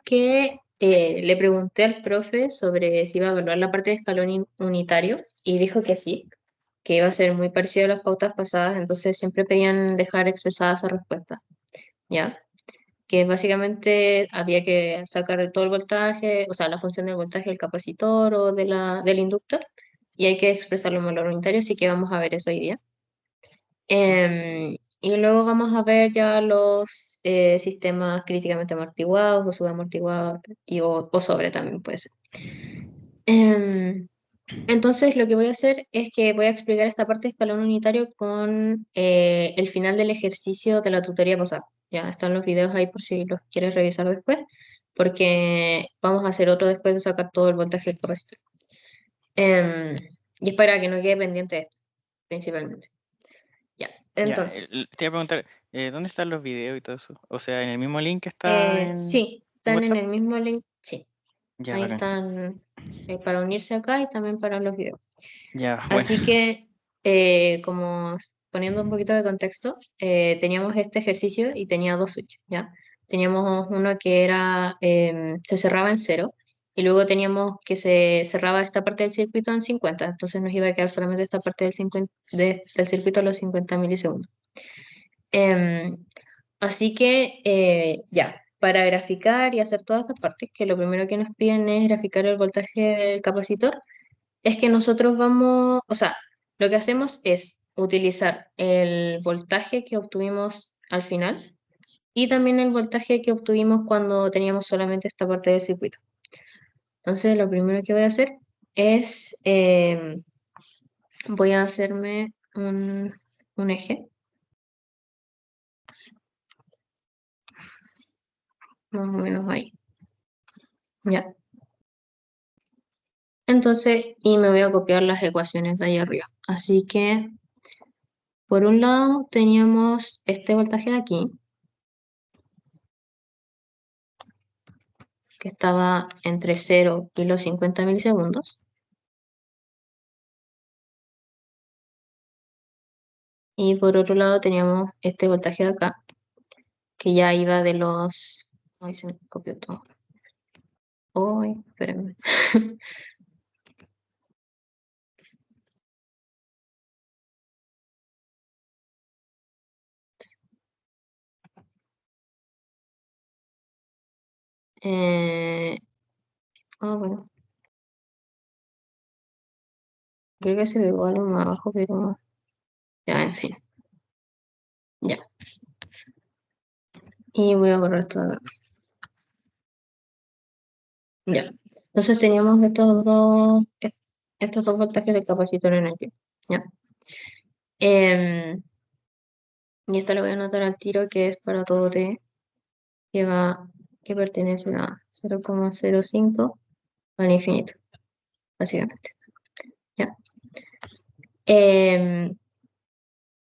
que le pregunté al profe sobre si iba a evaluar la parte de escalón unitario y dijo que sí, que iba a ser muy parecido a las pautas pasadas, entonces siempre pedían dejar expresada esa respuesta, ¿ya? Que básicamente había que sacar todo el voltaje, o sea, la función del voltaje del capacitor o del inductor, y hay que expresarlo en valor unitario, así que vamos a ver eso hoy día. Y luego vamos a ver ya los sistemas críticamente amortiguados o subamortiguados o sobre también puede ser. Em, entonces lo que voy a hacer es que voy a explicar esta parte de escalón unitario con el final del ejercicio de la tutoría pasada. Ya están los videos ahí por si los quieres revisar después, porque vamos a hacer otro después de sacar todo el voltaje del capacitor. Em, y es para que no quede pendiente de esto, principalmente. Ya, Ya, entonces. te iba a preguntar, ¿dónde están los videos y todo eso? O sea, ¿en el mismo link que está Sí, en están en WhatsApp? el mismo link. Sí, Ya, ahí bacán. están para unirse acá y también para los videos. Ya, bueno. Así que, como poniendo un poquito de contexto, teníamos este ejercicio y tenía dos switches, ¿ya? Teníamos uno que era, se cerraba en cero y luego teníamos que se cerraba esta parte del circuito en 50, entonces nos iba a quedar solamente esta parte del, 50 del circuito a los 50 milisegundos. Em, Así que ya, para graficar y hacer todas estas partes, que lo primero que nos piden es graficar el voltaje del capacitor, es que nosotros vamos, o sea, lo que hacemos es utilizar el voltaje que obtuvimos al final y también el voltaje que obtuvimos cuando teníamos solamente esta parte del circuito. Entonces, lo primero que voy a hacer es, voy a hacerme un eje, más o menos ahí. Ya. Entonces, y me voy a copiar las ecuaciones de ahí arriba. Así que, por un lado, teníamos este voltaje de aquí, que estaba entre 0 y los 50 milisegundos. Y por otro lado, teníamos este voltaje de acá, que ya iba de los... Ay, se me copió todo. Ay, espérenme. Eh, bueno, creo que se pegó algo más abajo, pero ya, en fin. Ya. Y voy a borrar esto de acá. Ya. Entonces teníamos estos dos voltajes del capacitor en el tiempo. ¿Ya? Em, y esto lo voy a anotar al tiro que es para todo T que va, que pertenece a 0,05 al infinito, básicamente. ¿Ya? Em,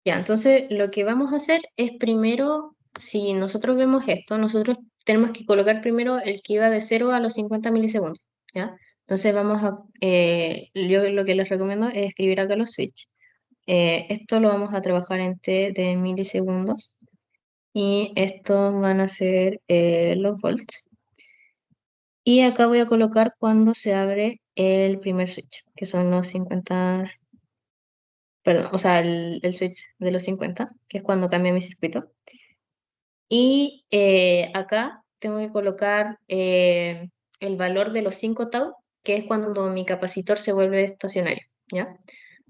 ya, entonces lo que vamos a hacer es primero, si nosotros vemos esto, nosotros tenemos que colocar primero el que iba de 0 a los 50 milisegundos. ¿Ya? Entonces vamos a, yo lo que les recomiendo es escribir acá los switch. Esto lo vamos a trabajar en T de milisegundos y estos van a ser los volts. Y acá voy a colocar cuando se abre el primer switch, que son los 50, perdón, o sea, el switch de los 50, que es cuando cambia mi circuito. Y acá tengo que colocar el valor de los 5 tau, que es cuando mi capacitor se vuelve estacionario, ¿ya?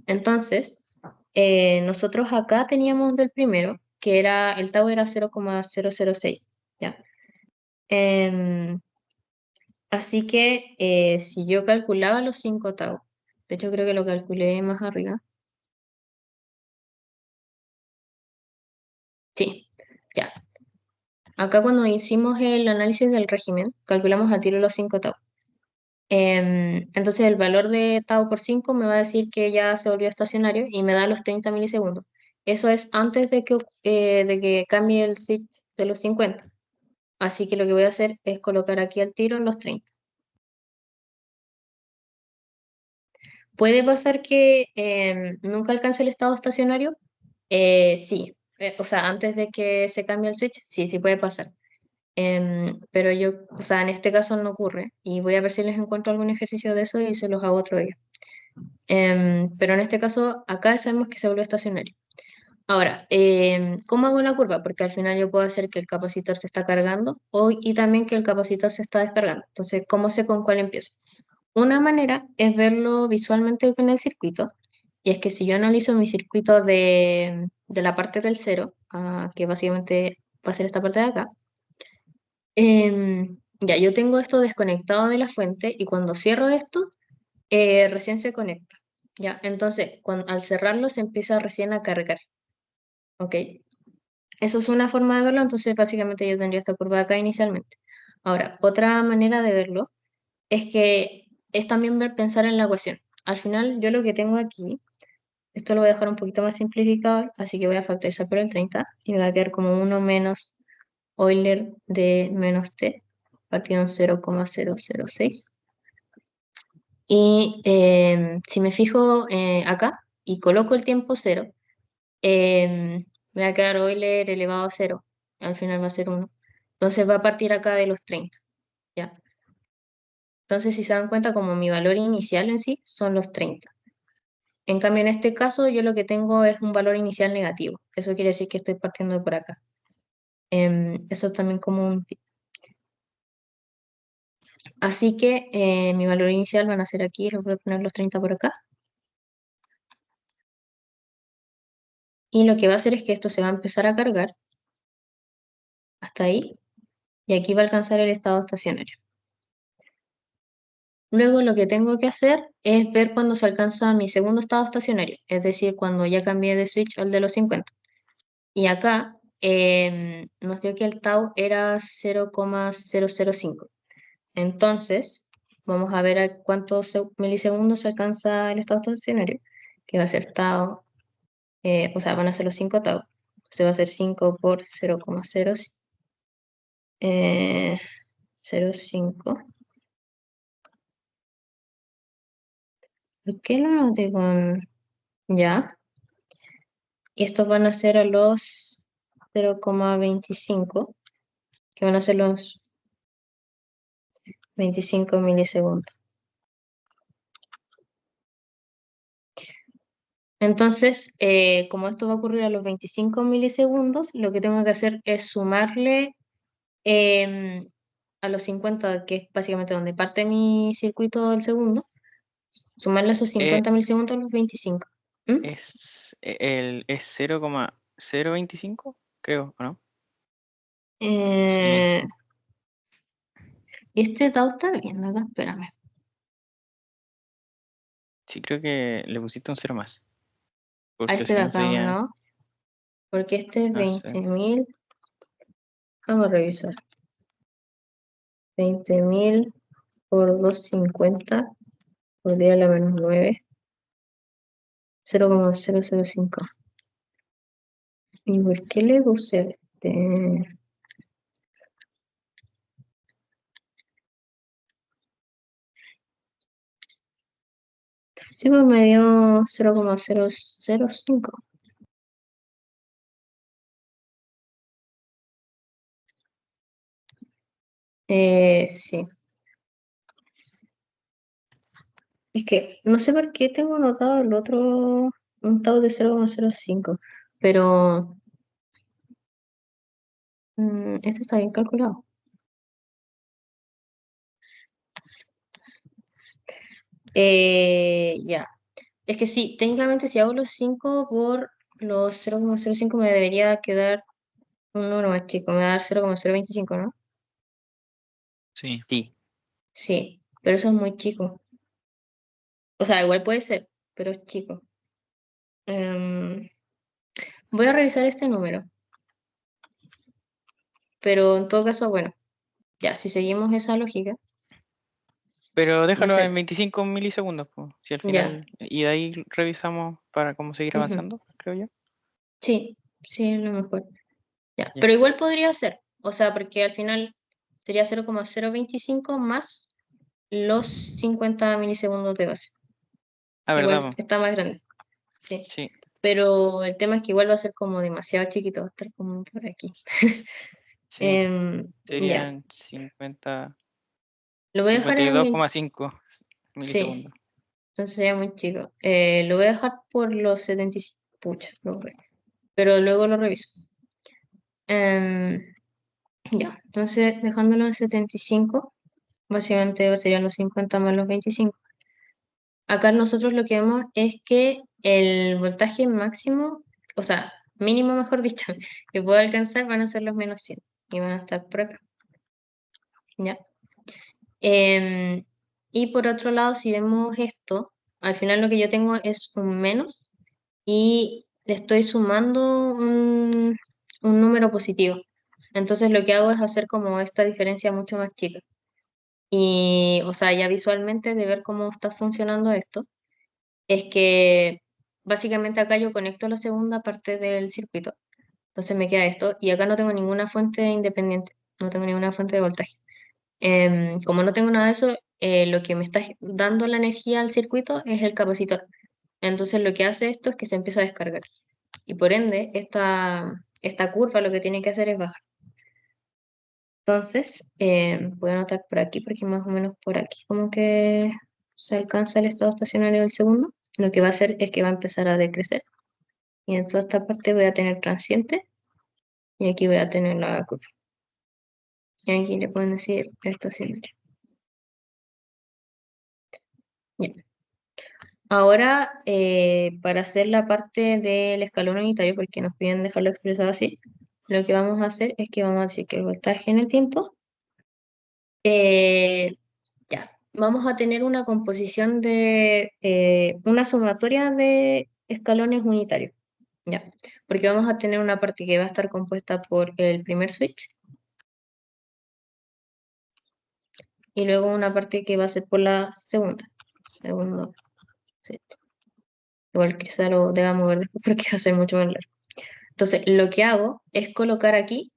Entonces, nosotros acá teníamos del primero, que era, el tau era 0,006, ¿ya? Em, Así que si yo calculaba los 5 tau, de hecho creo que lo calculé más arriba. Sí, ya. Acá cuando hicimos el análisis del régimen, calculamos a tiro los 5 tau. Entonces el valor de tau por 5 me va a decir que ya se volvió estacionario y me da los 30 milisegundos. Eso es antes de que cambie el switch de los 50. Así que lo que voy a hacer es colocar aquí al tiro los 30. ¿Puede pasar que nunca alcance el estado estacionario? Sí. O sea, antes de que se cambie el switch, sí, sí puede pasar. Pero yo, o sea, en este caso no ocurre y voy a ver si les encuentro algún ejercicio de eso y se los hago otro día. Pero en este caso, acá sabemos que se vuelve estacionario. Ahora, ¿cómo hago la curva? Porque al final yo puedo hacer que el capacitor se está cargando y también que el capacitor se está descargando. Entonces, ¿cómo sé con cuál empiezo? Una manera es verlo visualmente con el circuito. Y es que si yo analizo mi circuito de la parte del cero, que básicamente va a ser esta parte de acá, ya yo tengo esto desconectado de la fuente y cuando cierro esto, recién se conecta. Ya, entonces, al cerrarlo se empieza recién a cargar. ¿Ok? Eso es una forma de verlo, entonces básicamente yo tendría esta curva acá inicialmente. Ahora, otra manera de verlo es que es también pensar en la ecuación. Al final, yo lo que tengo aquí, esto lo voy a dejar un poquito más simplificado, así que voy a factorizar por el 30 y me va a quedar como 1 menos Euler de menos t partido en 0,006. Y si me fijo acá y coloco el tiempo 0, me va a quedar Euler elevado a 0. Al final va a ser 1. Entonces va a partir acá de los 30. ¿Ya? Entonces, si se dan cuenta, como mi valor inicial en sí son los 30. En cambio, en este caso, yo lo que tengo es un valor inicial negativo. Eso quiere decir que estoy partiendo de por acá. Eso también como un tip. Así que mi valor inicial van a ser aquí, les voy a poner los 30 por acá. Y lo que va a hacer es que esto se va a empezar a cargar hasta ahí. Y aquí va a alcanzar el estado estacionario. Luego lo que tengo que hacer es ver cuando se alcanza mi segundo estado estacionario, es decir, cuando ya cambié de switch al de los 50. Y acá nos dio que el tau era 0,005. Entonces, vamos a ver a cuántos milisegundos se alcanza el estado estacionario, que va a ser tau, o sea, van a ser los 5 tau. Se va a ser 5 por 0,005. ¿Por qué lo noté con ya? Y estos van a ser a los 0,25, que van a ser los 25 milisegundos. Entonces, como esto va a ocurrir a los 25 milisegundos, lo que tengo que hacer es sumarle em, a los 50, que es básicamente donde parte mi circuito del segundo, sumarle esos Eh, 50 milisegundos a los 25. ¿Mm? es 0,025, creo, ¿o no? Sí, Eh, y este DAO está viendo acá, espérame. sí, creo que le pusiste un cero más, A porque este si de no acá, ¿o sería, no? Porque este es no sé. 20.000. Vamos a revisar. 20.000 por 250 por 10 a la menos 9, 0,005. ¿Y por qué le puse este? Sí, pues me dio 0,005. Sí. Es que no sé por qué tengo anotado el otro, un tau de 0,05. Pero esto está bien calculado. Ya. Es que sí, técnicamente si hago los 5 por los 0,05 me debería quedar un número más chico. Me va a dar 0,025, ¿no? Sí. Sí, Sí, pero eso es muy chico. O sea, igual puede ser, pero es chico. Em, Voy a revisar este número, pero en todo caso, bueno, ya, si seguimos esa lógica, pero va a déjalo ser, en 25 milisegundos, pues, si al ya, final, y de ahí revisamos para cómo seguir ujú, avanzando, creo yo. sí, sí, es lo mejor. Ya, Ya. pero igual podría ser, o sea, porque al final sería 0,025 más los 50 milisegundos de base. Ah, ¿verdad, Igual po? está más grande, sí. Sí. Pero el tema es que igual va a ser como demasiado chiquito, va a estar como por aquí. Sí, Ya, serían 50, lo voy a dejar en 52,5 sí, milisegundos. entonces sería muy chico. Lo voy a dejar por los 75, pucha, pero luego lo reviso. Em, ya, entonces dejándolo en 75, básicamente serían los 50 más los 25. Acá nosotros lo que vemos es que el voltaje máximo, o sea, mínimo mejor dicho, que puedo alcanzar van a ser los menos 100 y van a estar por acá. ¿Ya? Em, y por otro lado, si vemos esto, al final lo que yo tengo es un menos y le estoy sumando un número positivo. Entonces lo que hago es hacer como esta diferencia mucho más chica. Y, o sea, ya visualmente de ver cómo está funcionando esto, es que básicamente acá yo conecto la segunda parte del circuito. Entonces me queda esto y acá no tengo ninguna fuente independiente, no tengo ninguna fuente de voltaje. Como no tengo nada de eso, lo que me está dando la energía al circuito es el capacitor. Entonces lo que hace esto es que se empieza a descargar. Y por ende, esta curva lo que tiene que hacer es bajar. Entonces, voy a anotar por aquí, porque más o menos por aquí como que se alcanza el estado estacionario del segundo. Lo que va a hacer es que va a empezar a decrecer. Y en toda esta parte voy a tener transiente y aquí voy a tener la curva. Y aquí le pueden decir estacionario. Ya. Ahora, para hacer la parte del escalón unitario, porque nos piden dejarlo expresado así, lo que vamos a hacer es que vamos a decir que el voltaje en el tiempo, eh, ya, vamos a tener una composición de una sumatoria de escalones unitarios, ya, porque vamos a tener una parte que va a estar compuesta por el primer switch y luego una parte que va a ser por la segundo switch. Igual quizá lo deba mover después porque va a ser mucho más largo. Entonces, lo que hago es colocar aquí,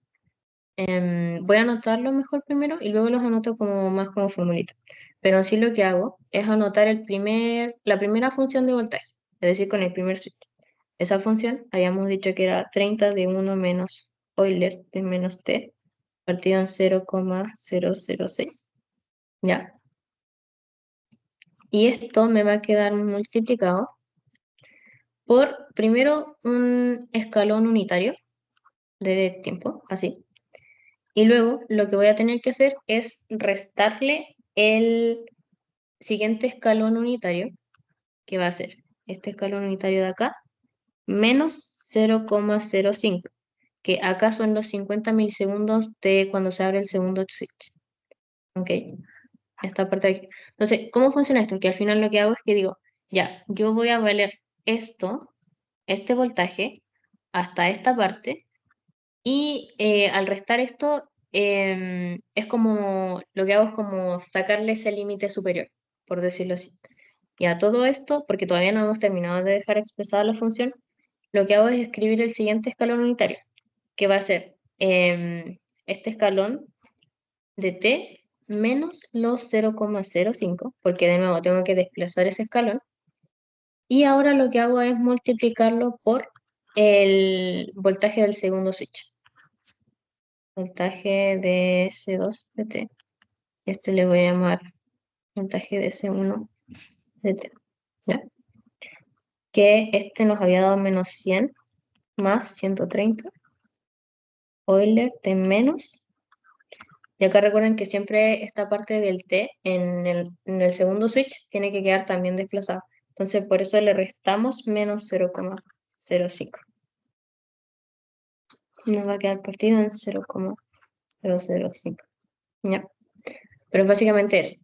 voy a anotarlo mejor primero y luego los anoto como más como formulita. Pero así lo que hago es anotar la primera función de voltaje, es decir, con el primer switch. Esa función habíamos dicho que era 30 de 1 menos Euler de menos t, partido en 0,006. ¿Ya? Y esto me va a quedar multiplicado por primero un escalón unitario de tiempo, así. Y luego lo que voy a tener que hacer es restarle el siguiente escalón unitario, que va a ser este escalón unitario de acá, menos 0,05, que acá son los 50 milisegundos de cuando se abre el segundo switch. ¿Ok? Esta parte de aquí. Entonces, ¿cómo funciona esto? Que al final lo que hago es que digo, ya, yo voy a valer este voltaje, hasta esta parte, y al restar esto, es como, lo que hago es como sacarle ese límite superior, por decirlo así. Y a todo esto, porque todavía no hemos terminado de dejar expresada la función, lo que hago es escribir el siguiente escalón unitario, que va a ser este escalón de t menos los 0,05, porque de nuevo tengo que desplazar ese escalón. Y ahora lo que hago es multiplicarlo por el voltaje del segundo switch. Voltaje de C2 de T. Este le voy a llamar voltaje de C1 de T. ¿Ya? Que este nos había dado menos 100 más 130. Euler de menos. Y acá recuerden que siempre esta parte del T en el segundo switch tiene que quedar también desplazada. Entonces por eso le restamos menos 0,05. Nos va a quedar partido en 0,005. ¿Ya? Pero básicamente eso.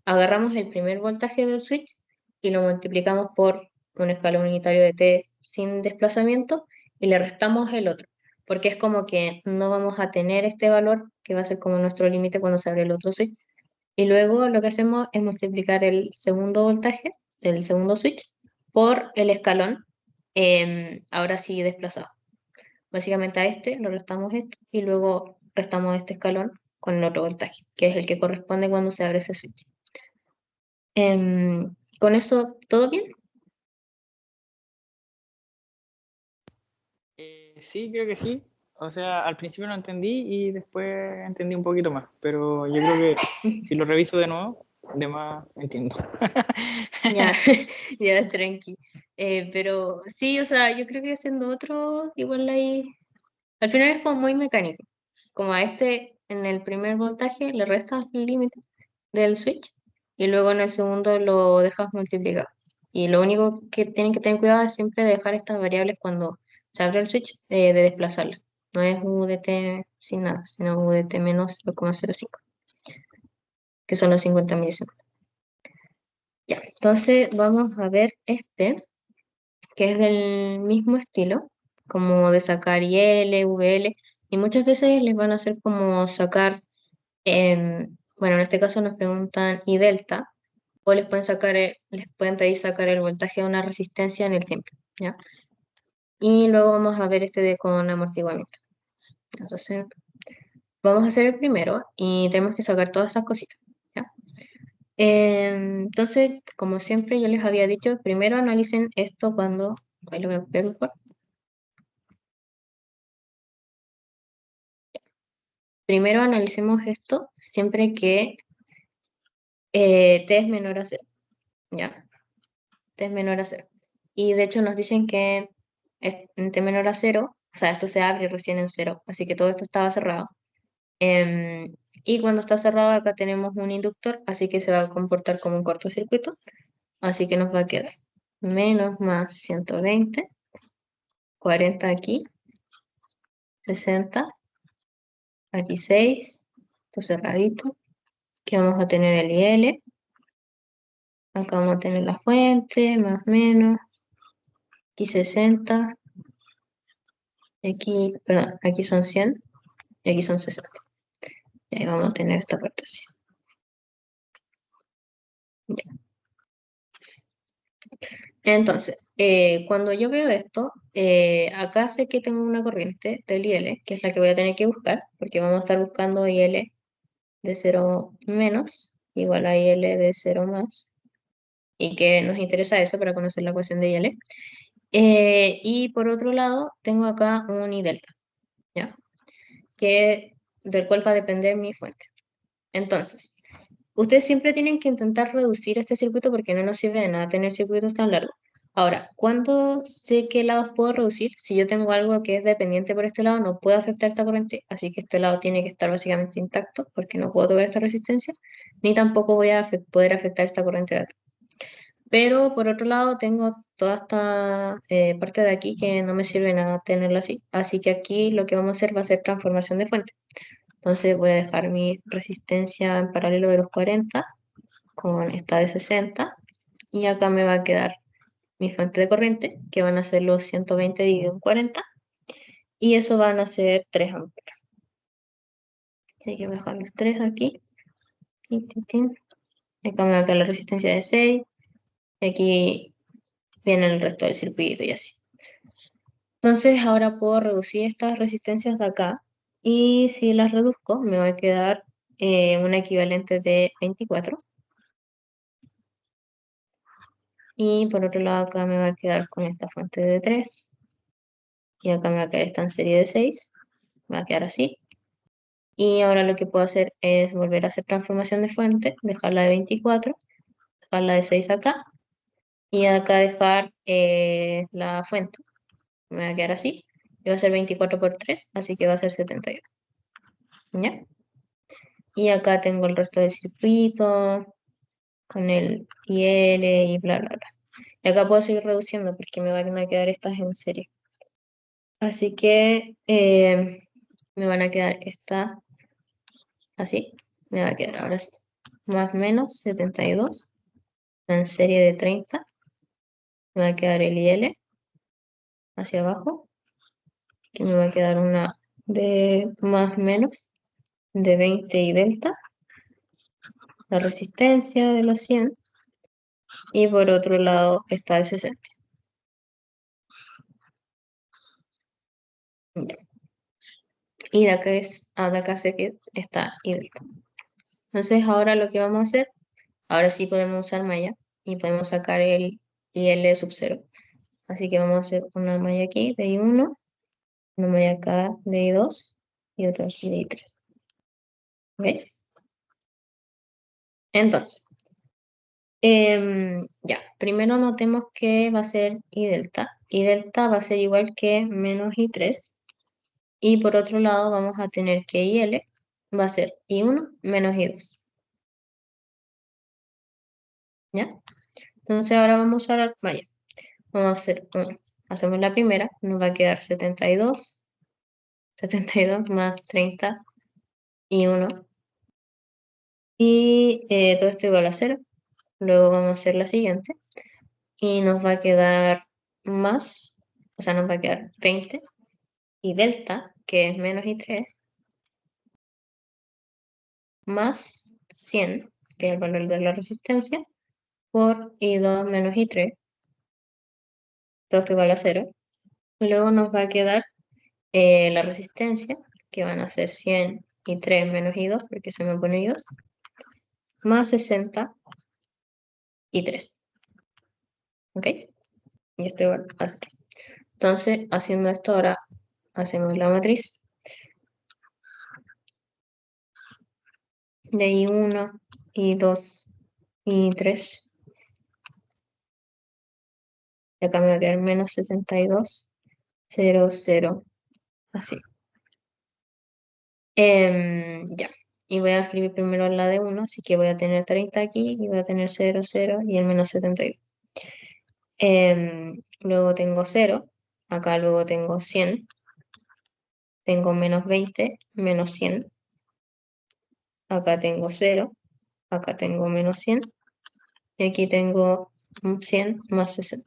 Agarramos el primer voltaje del switch y lo multiplicamos por un escalón unitario de t sin desplazamiento y le restamos el otro, porque es como que no vamos a tener este valor que va a ser como nuestro límite cuando se abre el otro switch. Y luego lo que hacemos es multiplicar el segundo voltaje del segundo switch por el escalón, ahora sí desplazado. Básicamente a este lo restamos esto y luego restamos este escalón con el otro voltaje, que es el que corresponde cuando se abre ese switch. ¿Con eso todo bien? Sí, creo que sí. O sea, al principio no entendí y después entendí un poquito más, pero yo creo que si lo reviso de nuevo, de más entiendo. Ya, ya, tranqui. Pero sí, o sea, yo creo que haciendo otro, igual ahí, al final es como muy mecánico. Como a este, en el primer voltaje le restas el límite del switch y luego en el segundo lo dejas multiplicado. Y lo único que tienen que tener cuidado es siempre dejar estas variables cuando se abre el switch, de desplazarlas. No es UDT sin nada, sino UDT menos 0,05, que son los 50 milisegundos. Ya, entonces vamos a ver este, que es del mismo estilo, como de sacar IL, VL, y muchas veces les van a hacer como sacar, bueno, en este caso nos preguntan I delta, o les pueden sacar, les pueden pedir sacar el voltaje de una resistencia en el tiempo, ¿ya? Y luego vamos a ver este de con amortiguamiento. Entonces, vamos a hacer el primero y tenemos que sacar todas esas cositas, ¿ya? Entonces, como siempre yo les había dicho, primero analicen esto cuando, ahí lo voy a copiar mejor. Primero analicemos esto siempre que t es menor a 0, ¿ya? T es menor a 0. Y de hecho nos dicen que en t menor a 0, o sea, esto se abre recién en 0, así que todo esto estaba cerrado. Y cuando está cerrado acá tenemos un inductor, así que se va a comportar como un cortocircuito, así que nos va a quedar menos más 120, 40 aquí, 60, aquí 6, esto cerradito, que vamos a tener el IL. Acá vamos a tener la fuente, más o menos. Aquí 60. Aquí, perdón, aquí son 100. Y aquí son 60. Y ahí vamos a tener esta parte así. Ya. Entonces, cuando yo veo esto, acá sé que tengo una corriente del IL, que es la que voy a tener que buscar, porque vamos a estar buscando IL de 0 menos, igual a IL de 0 más, y que nos interesa eso para conocer la ecuación de IL. Y por otro lado, tengo acá un I delta, ¿ya? Del cual va a depender mi fuente. Entonces, ustedes siempre tienen que intentar reducir este circuito porque no nos sirve de nada tener circuitos tan largos. Ahora, ¿cuándo sé qué lados puedo reducir? Si yo tengo algo que es dependiente por este lado, no puedo afectar esta corriente, así que este lado tiene que estar básicamente intacto porque no puedo tocar esta resistencia, ni tampoco voy a poder afectar esta corriente de acá. Pero por otro lado tengo toda esta parte de aquí que no me sirve nada tenerla así. Así que aquí lo que vamos a hacer va a ser transformación de fuente. Entonces voy a dejar mi resistencia en paralelo de los 40 con esta de 60. Y acá me va a quedar mi fuente de corriente, que van a ser los 120 dividido en 40. Y eso van a ser 3 amperes. Hay que dejar los 3 aquí. Tin, tin, tin. Acá me va a quedar la resistencia de 6. Y aquí viene el resto del circuito y así. Entonces ahora puedo reducir estas resistencias de acá y si las reduzco me va a quedar un equivalente de 24 y por otro lado acá me va a quedar con esta fuente de 3 y acá me va a quedar esta en serie de 6, me va a quedar así y ahora lo que puedo hacer es volver a hacer transformación de fuente, dejarla de 24, dejarla de 6 acá y acá dejar la fuente, me va a quedar así y va a ser 24 por 3, así que va a ser 72. ¿Ya? Y acá tengo el resto del circuito con el IL y bla, bla, bla. Y acá puedo seguir reduciendo porque me van a quedar estas en serie. Así que me van a quedar esta así. Me va a quedar ahora sí. Más o menos 72 en serie de 30. Me va a quedar el IL hacia abajo. Que me va a quedar una de más o menos de 20 y delta. La resistencia de los 100. Y por otro lado está el 60. Ya. Y de acá sé que está y delta. Entonces ahora lo que vamos a hacer, ahora sí podemos usar malla y podemos sacar el IL sub 0. Así que vamos a hacer una malla aquí de I1 Uno me voy acá de I2 y otro aquí de I3. ¿Ves? Entonces, ya, primero notemos que va a ser I delta. I delta va a ser igual que menos I3. Y por otro lado vamos a tener que IL va a ser I1 menos I2. ¿Ya? Entonces ahora vamos a usar, vaya, vamos a hacer 1. Hacemos la primera, nos va a quedar 72 más 30 y 1. Y todo esto igual a 0. Luego vamos a hacer la siguiente. Y nos va a quedar más, o sea, nos va a quedar 20. Y delta, que es menos I3, más 100, que es el valor de la resistencia, por I2 menos I3. Todo esto igual a 0. Luego nos va a quedar la resistencia, que van a ser 100 y 3 menos I2, porque se me pone I2, más 60 y 3. ¿Ok? Y esto igual a 0. Entonces, haciendo esto ahora, hacemos la matriz de I1, I2, I3. Y acá me va a quedar menos 72, 0, 0, así. Ya. Y voy a escribir primero la de 1, así que voy a tener 30 aquí y voy a tener 0, 0 y el menos 72. Luego tengo 0, acá luego tengo 100, tengo menos 20, menos 100, acá tengo 0, acá tengo menos 100 y aquí tengo 100 más 60.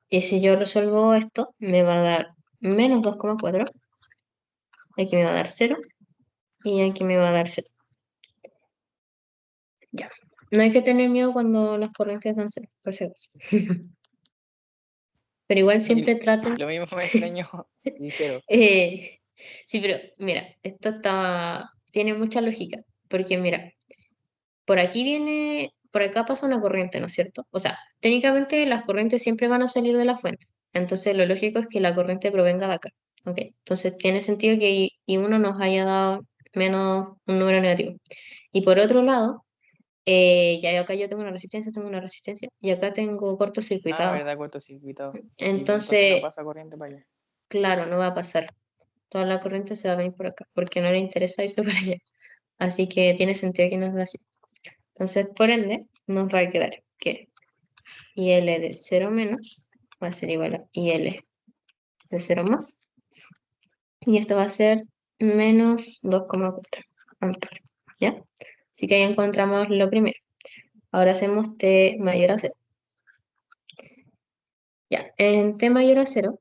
Y si yo resuelvo esto, me va a dar menos 2,4, aquí me va a dar 0 y aquí me va a dar 0. Ya. No hay que tener miedo cuando las corrientes dan 0, por si acaso. Pero igual siempre traten. Lo mismo me extraño y 0. Sí, pero mira, esto tiene mucha lógica, porque mira, por aquí viene, por acá pasa una corriente, ¿no es cierto? O sea, técnicamente las corrientes siempre van a salir de la fuente, entonces lo lógico es que la corriente provenga de acá, ¿ok? Entonces tiene sentido que I1 nos haya dado menos un número negativo. Y por otro lado, ya acá yo tengo una resistencia, y acá tengo Ah, cortocircuitado. verdad, cortocircuitado. Y entonces no Entonces, pasa corriente para allá. claro, no va a pasar. Toda la corriente se va a venir por acá, porque no le interesa irse por allá. Así que tiene sentido que nos da así. Entonces, por ende, nos va a quedar que IL de 0 menos va a ser igual a IL de 0 más. Y esto va a ser menos 2,4 amperes. ¿Ya? Así que ahí encontramos lo primero. Ahora hacemos T mayor a 0. Ya, en T mayor a 0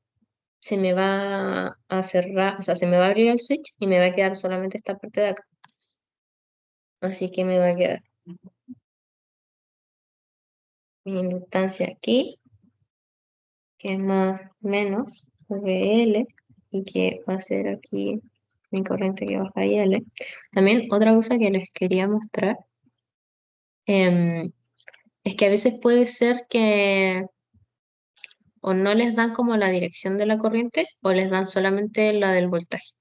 se me va a cerrar, o sea, se me va a abrir el switch y me va a quedar solamente esta parte de acá. Así que me va a quedar mi inductancia aquí, que es más menos VL, y que va a ser aquí mi corriente que baja IL. También otra cosa que les quería mostrar es que a veces puede ser que o no les dan como la dirección de la corriente o les dan solamente la del voltaje.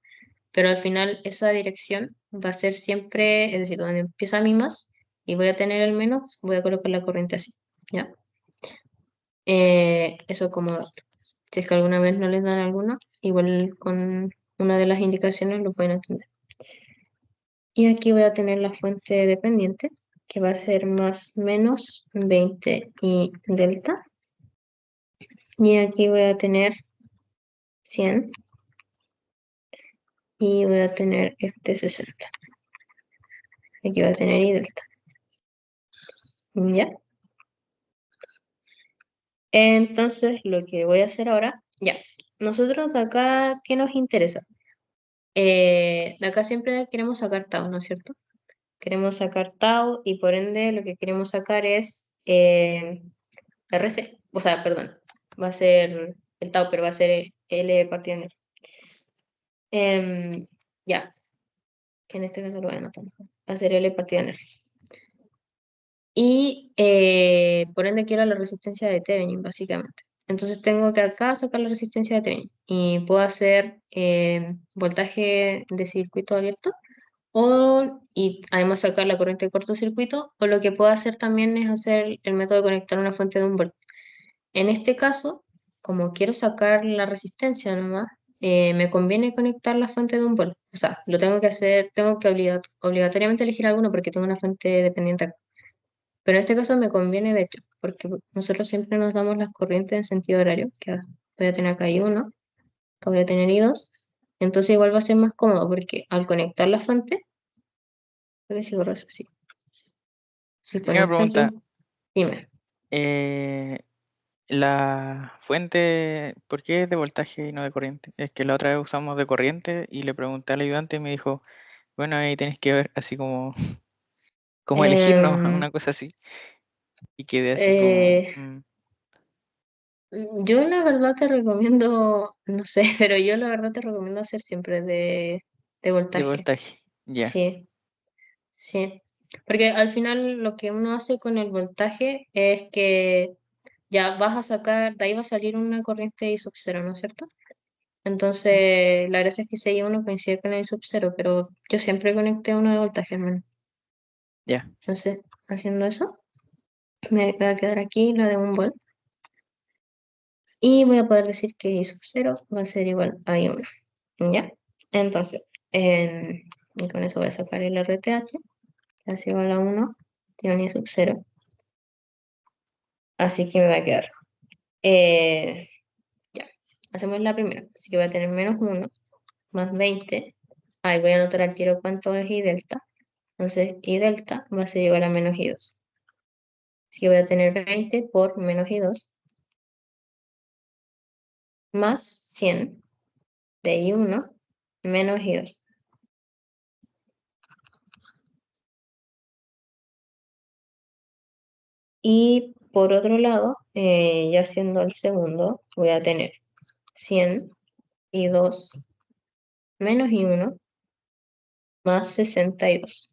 Pero al final esa dirección va a ser siempre, es decir, donde empieza mi más y voy a tener el menos, voy a colocar la corriente así, ¿ya? Eso como dato. Si es que alguna vez no les dan alguna, igual con una de las indicaciones lo pueden entender. Y aquí voy a tener la fuente dependiente, que va a ser más menos 20 y delta. Y aquí voy a tener 100 y voy a tener este 60. Aquí voy a tener y delta. ¿Ya? Entonces, lo que voy a hacer ahora, ya. Nosotros de acá, ¿qué nos interesa? De acá siempre queremos sacar tau, ¿no es cierto? Queremos sacar tau y por ende lo que queremos sacar es RC. O sea, perdón, va a ser el tau, pero va a ser L partido en R. Ya, que en este caso lo voy a anotar mejor. Va a ser L partido en R. Y por ende quiero la resistencia de Thevenin, básicamente. Entonces tengo que acá sacar la resistencia de Thevenin y puedo hacer voltaje de circuito abierto y además sacar la corriente de cortocircuito, o lo que puedo hacer también es hacer el método de conectar una fuente de un volt. En este caso, como quiero sacar la resistencia nomás, me conviene conectar la fuente de un volt. O sea, lo tengo que hacer, tengo que obligatoriamente elegir alguno porque tengo una fuente dependiente acá. Pero en este caso me conviene de hecho, porque nosotros siempre nos damos las corrientes en sentido horario, que voy a tener acá I1, acá voy a tener I2. Entonces igual va a ser más cómodo porque al conectar la fuente, creo que si borro eso, sí. Si Tengo una conecto aquí, pregunta. dime. La fuente, ¿por qué es de voltaje y no de corriente? Es que la otra vez usamos de corriente y le pregunté al ayudante y me dijo, bueno, ahí tenés que ver así como, como elegirnos, Em, una cosa así. Y quedé así como eh, yo la verdad te recomiendo, no sé, pero yo la verdad te recomiendo hacer siempre de de voltaje. voltaje. Ya, Sí, sí. Porque al final lo que uno hace con el voltaje es que ya vas a sacar, de ahí va a salir una corriente I sub cero, ¿no es cierto? Entonces, la gracia es que si hay uno coincide con el I sub cero, pero yo siempre conecté uno de voltaje, hermano. ya. Entonces, haciendo eso, me va a quedar aquí la de un volt. Y voy a poder decir que I sub cero va a ser igual a I1. ¿Ya? Entonces, y con eso voy a sacar el RTH, que es igual a 1, tiene I sub cero. Así que me va a quedar. eh, ya, hacemos la primera. Así que voy a tener menos 1 más 20. Ahí voy a anotar al tiro cuánto es I delta. Entonces, I delta va a ser igual a menos I2. Así que voy a tener 20 por menos I2 más 100 de I1 menos I2. Y por otro lado, ya siendo el segundo, voy a tener 100 I2 menos I1 más 62.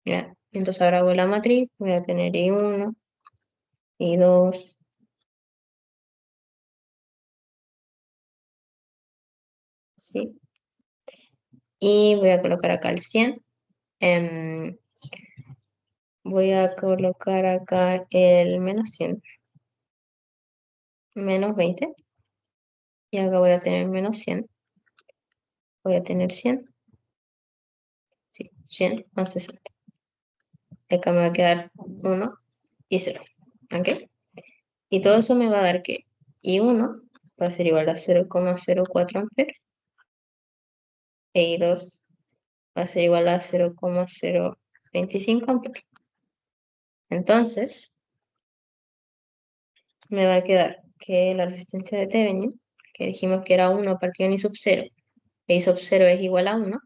¿Ya? Entonces ahora hago la matriz, voy a tener I1, I2, ¿sí? Y voy a colocar acá el 100. em, Voy a colocar acá el menos 100, menos 20. Y acá voy a tener menos 100. Voy a tener 100, sí, 100 más 60. Acá me va a quedar 1 y 0. ¿Ok? Y todo eso me va a dar que I1 va a ser igual a 0,04 amperes e I2 va a ser igual a 0,025 amperes. Entonces, me va a quedar que la resistencia de Thevenin, que dijimos que era 1 partido en I sub 0, e I sub 0 es igual a 1, va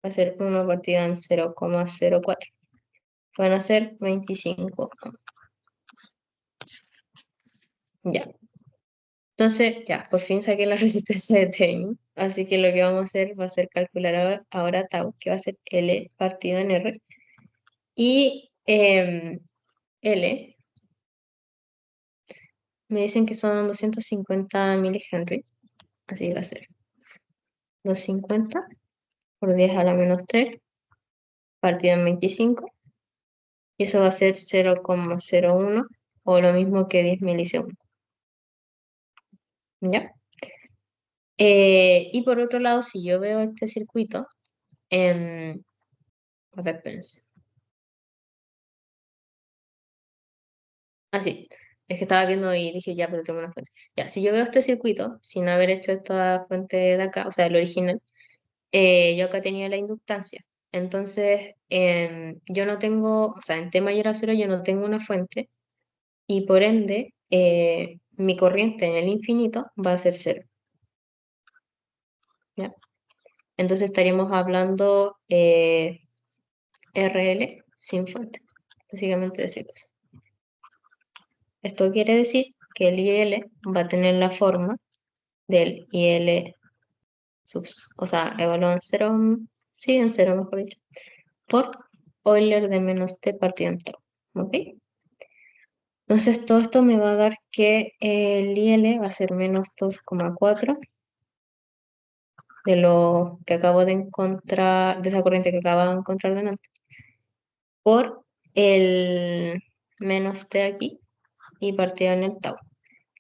a ser 1 partido en 0,04. Van a ser 25. Ya. Entonces, ya, por fin saqué la resistencia de Thevenin. Así que lo que vamos a hacer va a ser calcular ahora tau, que va a ser L partido en R. Y L, me dicen que son 250 milihenry. Así va a ser. 250 por 10 a la menos 3 partido en 25. Y eso va a ser 0,01 o lo mismo que 10 milisegundos. ¿Ya? Y por otro lado, si yo veo este circuito, a ver, espérense. Así, es que estaba viendo y dije, ya, pero tengo una fuente. Ya, si yo veo este circuito, sin haber hecho esta fuente de acá, o sea, el original, yo acá tenía la inductancia. Entonces, yo no tengo, o sea, en T mayor a cero yo no tengo una fuente y por ende, mi corriente en el infinito va a ser cero. ¿Ya? Entonces estaríamos hablando RL sin fuente, básicamente de ese caso. Esto quiere decir que el IL va a tener la forma del IL o sea, evaluado en cero, sí, en cero mejor dicho, por Euler de menos t partido en tau. ¿Ok? Entonces todo esto me va a dar que el IL va a ser menos 2,4 de lo que acabo de encontrar, de esa corriente que acabo de encontrar delante, por el menos T aquí y partido en el tau,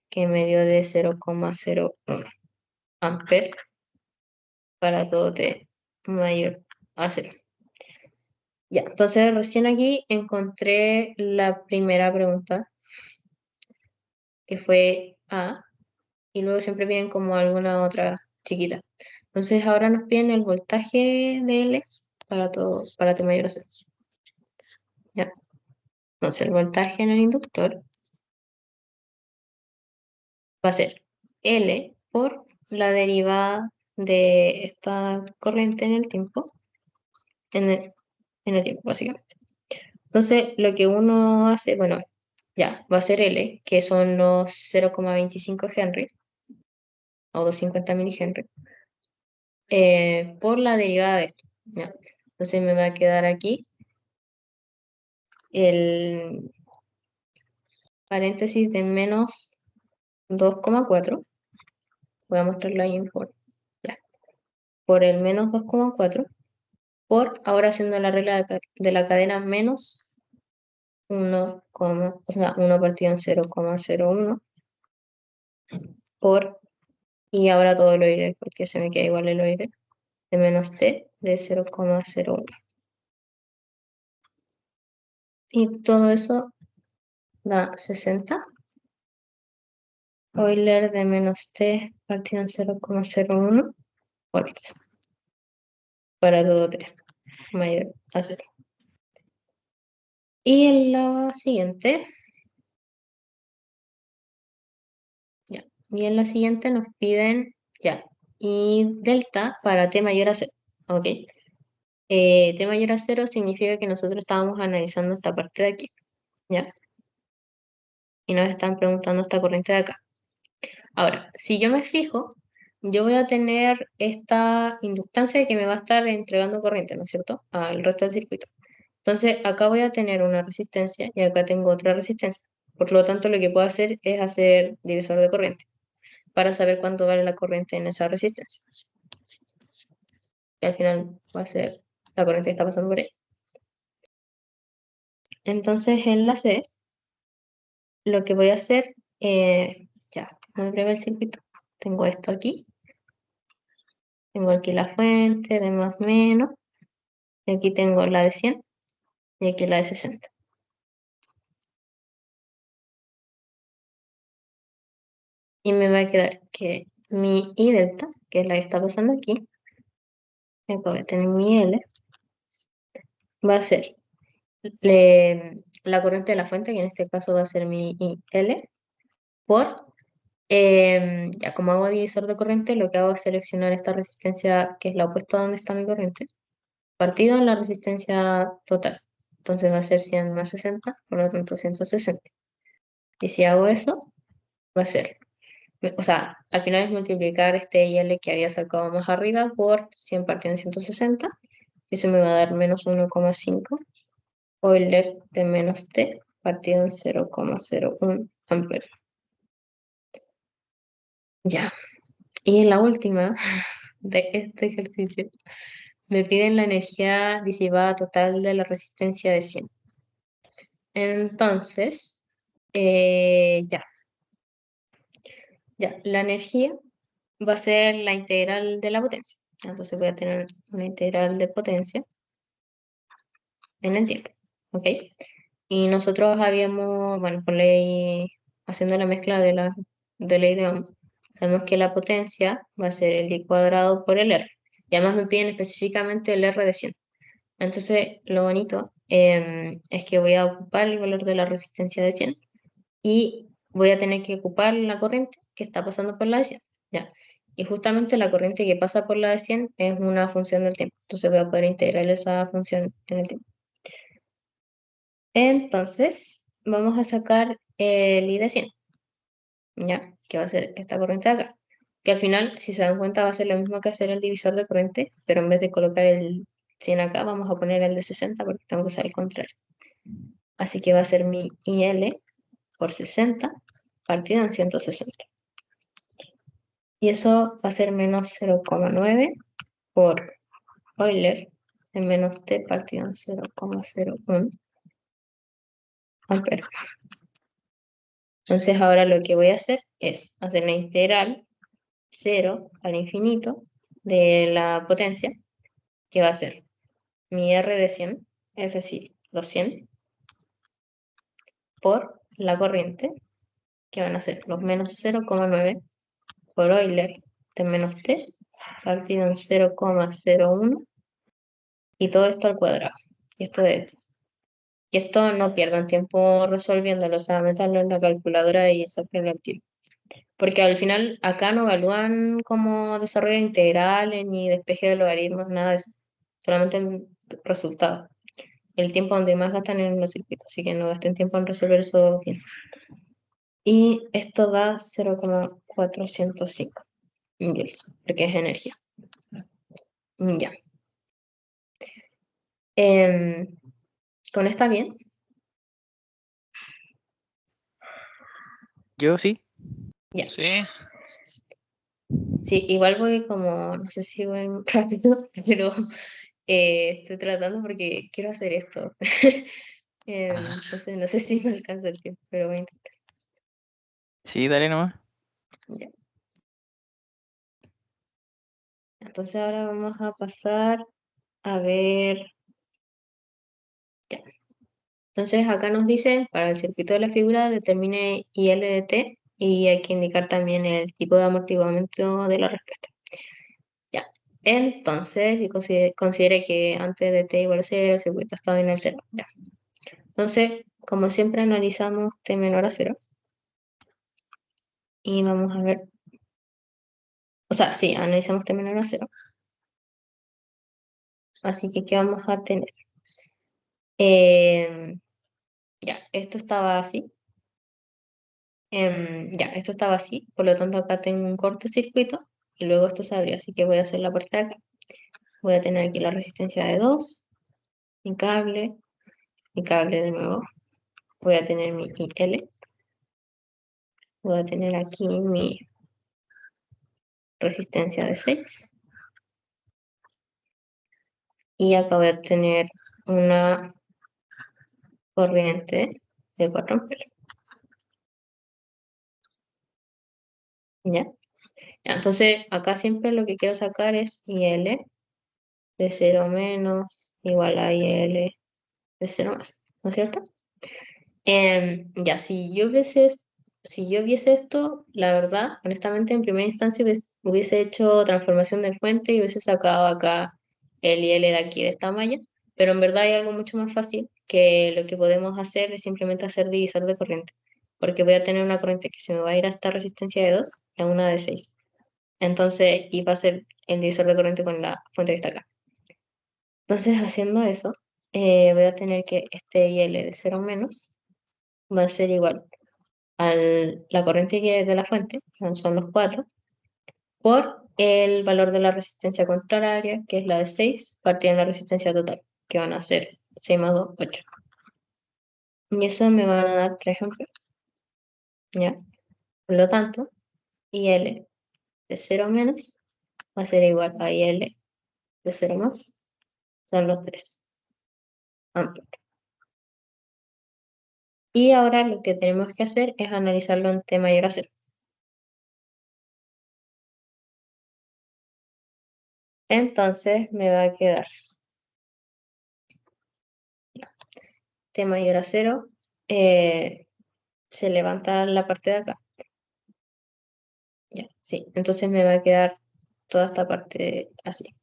que me dio de 0,01 amper para todo T mayor a 0. Ya, entonces recién aquí encontré la primera pregunta, que fue A, y luego siempre piden como alguna otra chiquita. Entonces ahora nos piden el voltaje de L para todo, para T mayor a 0. Ya, entonces el voltaje en el inductor va a ser L por la derivada de esta corriente en el tiempo, en el, en el tiempo, básicamente. Entonces, lo que uno hace, bueno, ya, va a ser L, que son los 0,25 Henry o 250 milihenry, por la derivada de esto. ¿Ya? Entonces me va a quedar aquí el paréntesis de menos 2,4. Voy a mostrarlo ahí en forma. Ya, por el menos 2,4, por ahora haciendo la regla de la cadena menos 1, o sea, 1 partido en 0,01 por, y ahora todo lo iré porque se me queda igual el oire, de menos t de 0,01. Y todo eso da 60. Euler de menos t partido en 0,01 volts para todo t mayor a 0. Y en la siguiente, ya, y en la siguiente nos piden, ya, y delta para t mayor a 0, ¿ok? T mayor a 0 significa que nosotros estábamos analizando esta parte de aquí, ¿ya? Y nos están preguntando esta corriente de acá. Ahora, si yo me fijo, yo voy a tener esta inductancia que me va a estar entregando corriente, ¿no es cierto? Al resto del circuito. Entonces, acá voy a tener una resistencia y acá tengo otra resistencia. Por lo tanto, lo que puedo hacer es hacer divisor de corriente para saber cuánto vale la corriente en esa resistencia. Que al final va a ser la corriente que está pasando por ahí. Entonces, en la C, lo que voy a hacer, ya, muy breve el circuito. Tengo esto aquí. Tengo aquí la fuente de más menos. Y aquí tengo la de 100 y aquí la de 60. Y me va a quedar que mi I delta, que es la que está pasando aquí, acá voy a tener mi L, va a ser la corriente de la fuente, que en este caso va a ser mi IL, por, ya como hago divisor de corriente, lo que hago es seleccionar esta resistencia, que es la opuesta a donde está mi corriente, partido en la resistencia total. Entonces va a ser 100 más 60, por lo tanto 160. Y si hago eso, va a ser, o sea, al final es multiplicar este IL que había sacado más arriba por 100 partido en 160, y eso me va a dar menos 1,5 Euler de menos T partido en 0,01 amperes. Ya. Y en la última de este ejercicio, me piden la energía disipada total de la resistencia de 100. Entonces, ya, la energía va a ser la integral de la potencia. Entonces voy a tener una integral de potencia en el tiempo, ¿ok? Y nosotros habíamos, bueno, por ley, haciendo la mezcla de ley de Ohm, sabemos que la potencia va a ser el I cuadrado por el R. Y además me piden específicamente el R de 100. Entonces, lo bonito es que voy a ocupar el valor de la resistencia de 100 y voy a tener que ocupar la corriente que está pasando por la de 100. ¿Ya? Y justamente la corriente que pasa por la de 100 es una función del tiempo. Entonces voy a poder integrar esa función en el tiempo. Entonces, vamos a sacar el I de 100, ¿ya? Que va a ser esta corriente de acá. Que al final, si se dan cuenta, va a ser lo mismo que hacer el divisor de corriente, pero en vez de colocar el 100 acá, vamos a poner el de 60 porque tengo que usar el contrario. Así que va a ser mi IL por 60 partido en 160. Y eso va a ser menos 0,9 por Euler en menos t partido en 0,01 amperes. Entonces ahora lo que voy a hacer es hacer la integral 0 al infinito de la potencia, que va a ser mi R de 100, es decir, 200, por la corriente, que van a ser los menos 0,9 por Euler de menos t partido en 0,01 y todo esto al cuadrado. Y esto de esto. Y esto no pierdan tiempo resolviéndolo, o sea, métanlo en la calculadora y saquenlo al tiro. Porque al final acá no evalúan como desarrollo integral ni despeje de logaritmos, nada de eso. Solamente el resultado. El tiempo donde más gastan en los circuitos, así que no gasten tiempo en resolver eso bien. Y esto da 0,405 joules, porque es energía. Ya. ¿Con esta bien? Yo sí. Ya. Sí, Sí, igual voy como, no sé si voy rápido, pero estoy tratando porque quiero hacer esto. Entonces no sé si me alcanza el tiempo, pero voy a intentar. Sí, dale nomás. Ya. Entonces ahora vamos a pasar a ver. Ya. Entonces acá nos dice, para el circuito de la figura, determine IL de t y hay que indicar también el tipo de amortiguamiento de la respuesta. Ya. Entonces, si considere que antes de t igual a 0, el circuito está bien alterado. Ya. Entonces, como siempre, analizamos t menor a 0. Y vamos a ver. O sea, sí, analizamos t menor a 0. Así que, ¿qué vamos a tener? Ya, esto estaba así. Ya, esto estaba así. Por lo tanto, acá tengo un cortocircuito. Y luego esto se abrió. Así que voy a hacer la parte de acá. Voy a tener aquí la resistencia de 2. Mi cable. Mi cable de nuevo. Voy a tener mi IL. Voy a tener aquí mi resistencia de 6. Y acá voy a tener una corriente de 4 amperes. ¿Ya? Entonces, acá siempre lo que quiero sacar es IL de 0 menos igual a IL de 0 más, ¿no es cierto? Ya, si yo viese esto, la verdad, honestamente, en primera instancia hubiese hecho transformación de fuente y hubiese sacado acá el IL de aquí, de esta malla, pero en verdad hay algo mucho más fácil que lo que podemos hacer es simplemente hacer divisor de corriente, porque voy a tener una corriente que se me va a ir a esta resistencia de 2 y a una de 6. Entonces, y va a ser el divisor de corriente con la fuente que está acá. Entonces, haciendo eso, voy a tener que este IL de 0 menos va a ser igual a la corriente que es de la fuente, que son los 4, por el valor de la resistencia contraria, que es la de 6, partida en la resistencia total, que van a ser 6 más 2, 8. Y eso me van a dar 3 amperes. ¿Ya? Por lo tanto, IL de 0 menos va a ser igual a IL de 0 más, son los 3 amperes. Y ahora lo que tenemos que hacer es analizarlo en t mayor a 0. Entonces me va a quedar t mayor a 0. Se levanta la parte de acá. Ya, sí. Entonces me va a quedar toda esta parte así.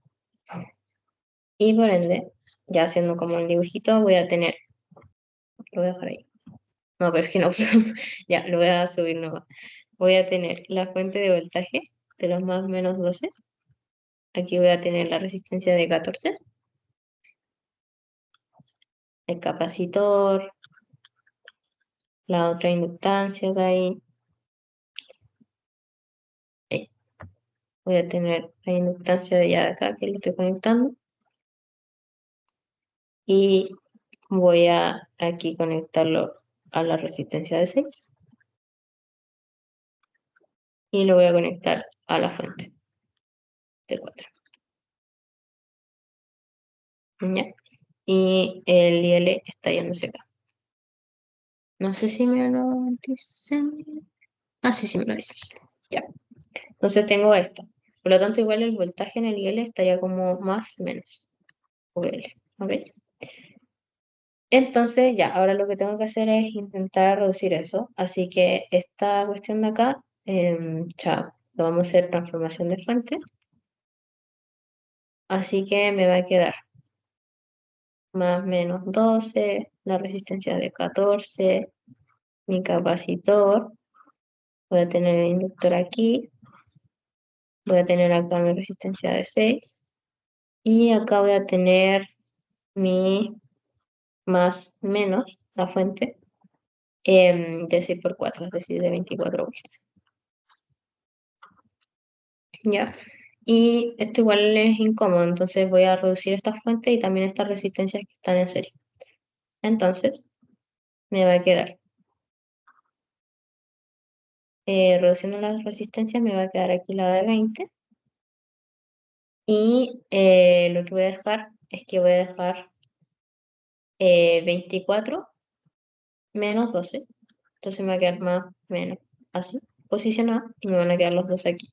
Y por ende, ya haciendo como un dibujito, voy a tener. Lo voy a dejar ahí. No, pero es que no puedo. Ya, lo voy a subir nomás. Voy a tener la fuente de voltaje de los más menos 12. Aquí voy a tener la resistencia de 14. El capacitor. La otra inductancia de ahí. Ahí. Voy a tener la inductancia de ya de acá que lo estoy conectando. Y voy a aquí conectarlo a la resistencia de 6 y lo voy a conectar a la fuente de 4. ¿Ya? Y el IL está yéndose acá. No sé si me lo dicen. Ah, sí, sí me lo dicen. Ya. Entonces tengo esto. Por lo tanto, igual el voltaje en el IL estaría como más menos VL. ¿Ok? Entonces, ya, ahora lo que tengo que hacer es intentar reducir eso. Así que esta cuestión de acá, ya, lo vamos a hacer transformación de fuente. Así que me va a quedar más menos 12, la resistencia de 14, mi capacitor. Voy a tener el inductor aquí. Voy a tener acá mi resistencia de 6. Y acá voy a tener mi más menos, la fuente, de 6 por 4, es decir, de 24 volts. ¿Ya? Y esto igual es incómodo, entonces voy a reducir esta fuente y también estas resistencias que están en serie. Entonces, me va a quedar, reduciendo las resistencias, me va a quedar aquí la de 20. Y lo que voy a dejar es que voy a dejar 24 menos 12. Entonces me va a quedar más menos así, posicionado, y me van a quedar los dos aquí.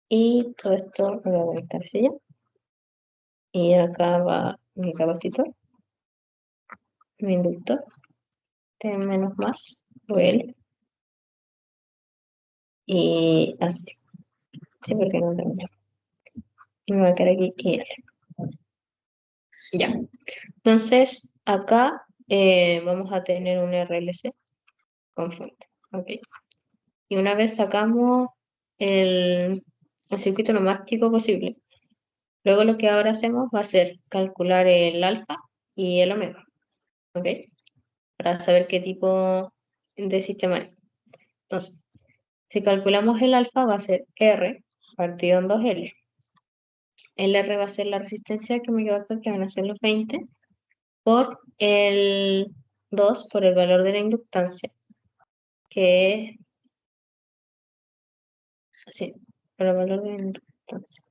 Y todo esto lo voy a conectar hacia allá. Y acá va mi capacitor, mi inductor, T menos más, L, y así. Sí, porque no tengo. Y me va a quedar aquí y L. Ya. Entonces, acá vamos a tener un RLC con fuente. ¿Ok? Y una vez sacamos el circuito lo más chico posible, luego lo que ahora hacemos va a ser calcular el alfa y el omega. ¿Ok? Para saber qué tipo de sistema es. Entonces, si calculamos el alfa va a ser R partido en 2L. El R va a ser la resistencia que me quedó acá, que van a ser los 20, por el 2 por el valor de la inductancia, que es, sí, por el valor de la inductancia.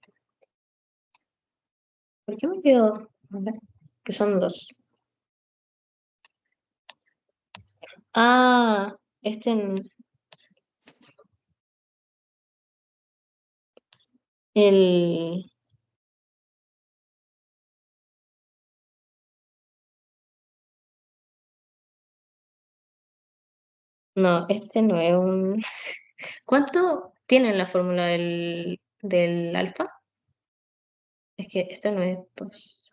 ¿Por qué me quedó? A ver, que son 2. Ah, el, no, no es un... ¿Cuánto tiene la fórmula del alfa? Es que este no es 2.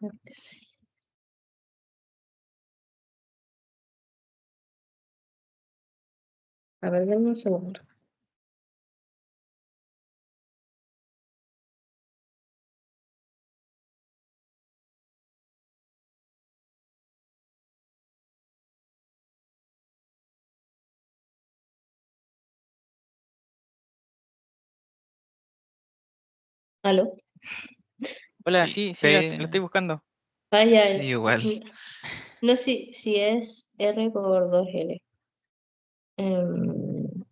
A ver, denme un segundo. ¿Aló? Hola, Sí, sí, sí, lo estoy buscando. Vaya, sí, igual. no sé si es R por 2L. Em,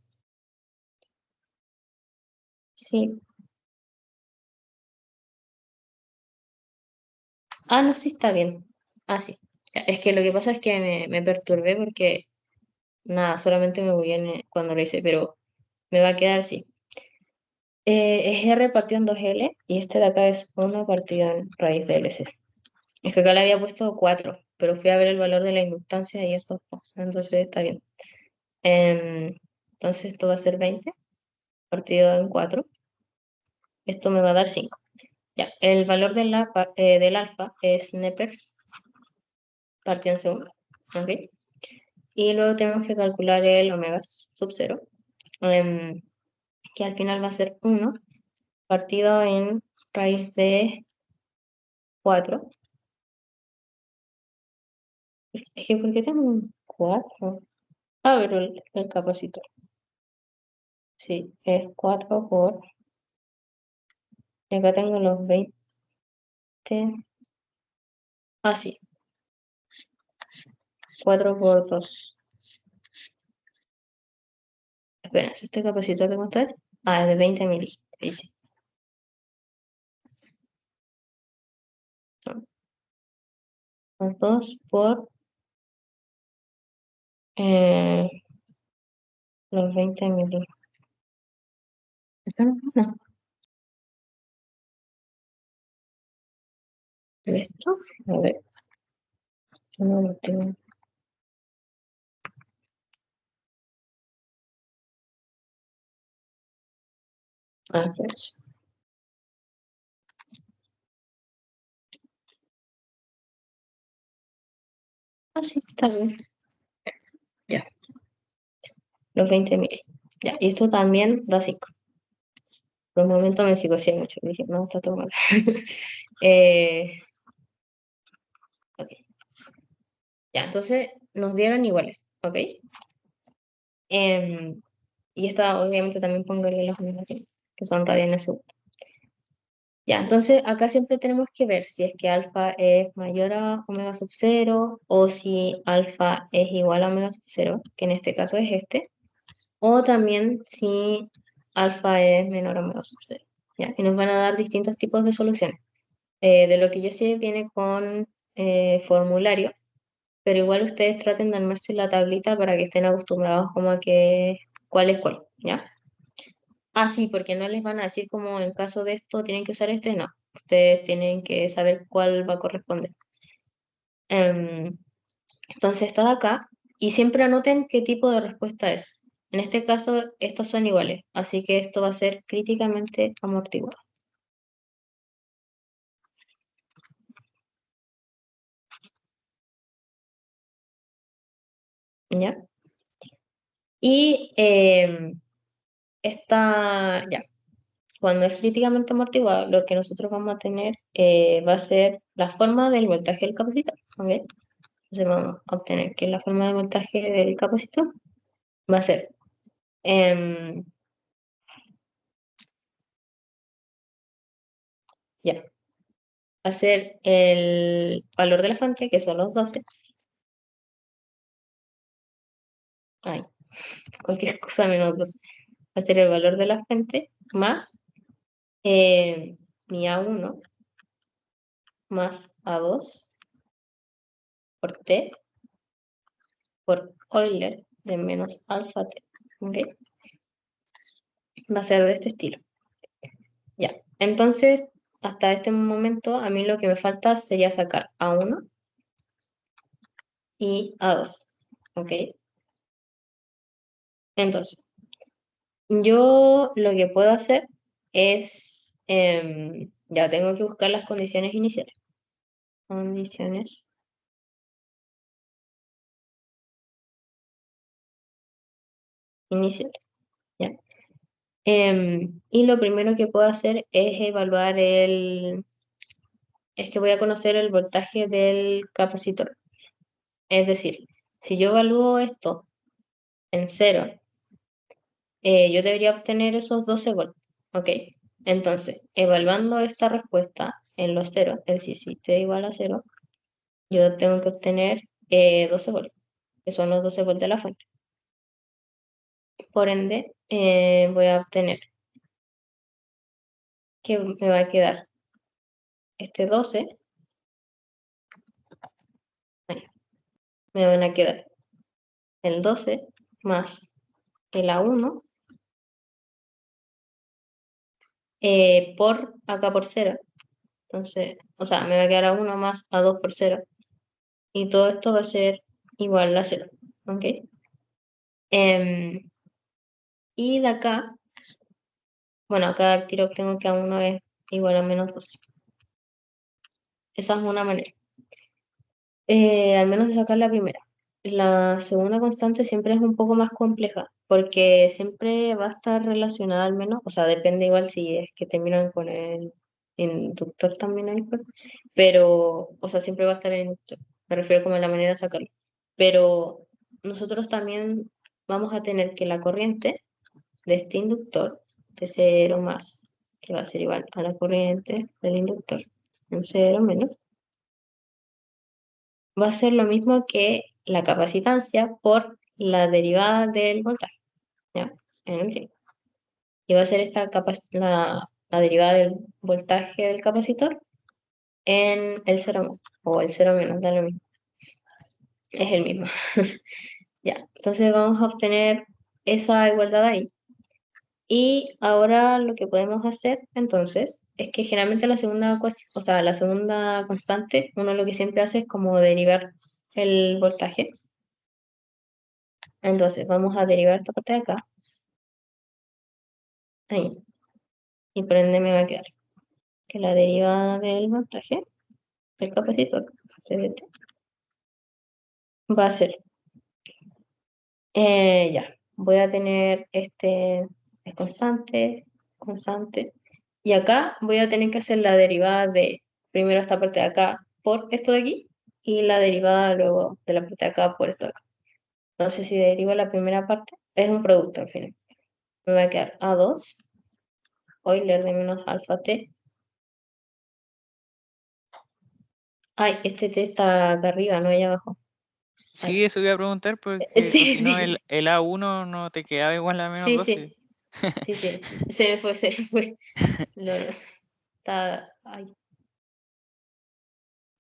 sí. Ah, no, sí está bien. Ah, sí. Ya, es que lo que pasa es que me perturbé porque, nada, solamente me voy cuando lo hice, pero me va a quedar así. Es R partido en 2L y este de acá es 1 partido en raíz de LC. Es que acá le había puesto 4, pero fui a ver el valor de la inductancia y esto, entonces está bien. Em, entonces esto va a ser 20 partido en 4. Esto me va a dar 5. Ya, el valor del alfa es Nepers partido en segundo. ¿Ok? Y luego tenemos que calcular el omega sub 0, que al final va a ser 1 partido en raíz de 4. Es que, ¿por qué tengo un 4? Ah, pero el capacitor. Sí, es 4 por... y acá tengo los 20. Ah, sí. 4 por 2. Espera, ¿este capacitor de cuánto es? Ah, es de 20 mil. Dice. Los 2 por los 20 mil. No. ¿Esto? A ver. No lo tengo. Ah, pues. Ah, sí, está bien. Ya. Los 20 mil. Ya. Y esto también da 5. Por un momento me psicoseé mucho. Dije, no, está todo mal. Ok. Ya, entonces nos dieron iguales. ¿Ok? Y esta obviamente también póngale los números que son radianes sub. Ya, entonces acá siempre tenemos que ver si es que alfa es mayor a omega sub 0 o si alfa es igual a omega sub 0, que en este caso es este, o también si alfa es menor a omega sub 0. ¿Ya? Y nos van a dar distintos tipos de soluciones. De lo que yo sé viene con formulario, pero igual ustedes traten de armarse la tablita para que estén acostumbrados como a que cuál es cuál, ¿ya? Ah, sí, porque no les van a decir como en caso de esto tienen que usar este, no. Ustedes tienen que saber cuál va a corresponder. Em, entonces está de acá y siempre anoten qué tipo de respuesta es. En este caso, estos son iguales, así que esto va a ser críticamente amortiguado. ¿Ya? Y ya, cuando es críticamente amortiguado, lo que nosotros vamos a tener va a ser la forma del voltaje del capacitor. ¿Ok? Entonces vamos a obtener que la forma de voltaje del capacitor va a ser ya, va a ser el valor de la fuente, que son los 12. Ay, cualquier cosa menos 12. Va a ser el valor de la fuente más mi A1 más A2 por T por Euler de menos alfa T. ¿Ok? Va a ser de este estilo. Ya, entonces, hasta este momento, a mí lo que me falta sería sacar A1 y A2. ¿Ok? Entonces, yo lo que puedo hacer es, ya tengo que buscar las condiciones iniciales. Condiciones iniciales. ¿Ya? Y lo primero que puedo hacer es evaluar es que voy a conocer el voltaje del capacitor. Es decir, si yo evalúo esto en 0, yo debería obtener esos 12 volts. ¿Ok? Entonces, evaluando esta respuesta en los ceros, es decir, si t igual a 0, yo tengo que obtener 12 volts, que son los 12 volts de la fuente. Por ende, voy a obtener que me va a quedar este 12, ahí, me van a quedar el 12 más el A1 por acá por 0. Entonces, o sea, me va a quedar A1 más A2 por 0. Y todo esto va a ser igual a 0. ¿Ok? Em, y de acá, bueno, acá al tiro tengo que A1 es igual a menos 12. Esa es una manera. Al menos de sacar la primera. La segunda constante siempre es un poco más compleja, porque siempre va a estar relacionada al menos, o sea, depende igual si es que terminan con el inductor también ahí, pues, pero, o sea, siempre va a estar el inductor, me refiero como a la manera de sacarlo. Pero nosotros también vamos a tener que la corriente de este inductor, de 0 más, que va a ser igual a la corriente del inductor, en 0 menos, va a ser lo mismo que la capacitancia por la derivada del voltaje, ¿ya? En el tiempo. Y va a ser la derivada del voltaje del capacitor en el 0 más, o el 0 menos, da lo mismo. Es el mismo. Ya, entonces vamos a obtener esa igualdad ahí. Y ahora lo que podemos hacer entonces es que generalmente la segunda constante, uno lo que siempre hace es como derivar el voltaje. Entonces vamos a derivar esta parte de acá. Ahí. Y por ende me va a quedar que la derivada del voltaje del capacitor CDT va a ser, ya, voy a tener es constante, constante. Y acá voy a tener que hacer la derivada de primero esta parte de acá por esto de aquí y la derivada luego de la parte de acá por esto de acá. Entonces, si derivo la primera parte, es un producto al final. Me va a quedar A2, Euler de menos alfa t. Ay, este t está acá arriba, no allá abajo. Sí, eso iba a preguntar porque o Sí, si no sí, el A1 no te quedaba igual a menos sí, 12. sí, sí. Se me fue, se me fue. Está, ay,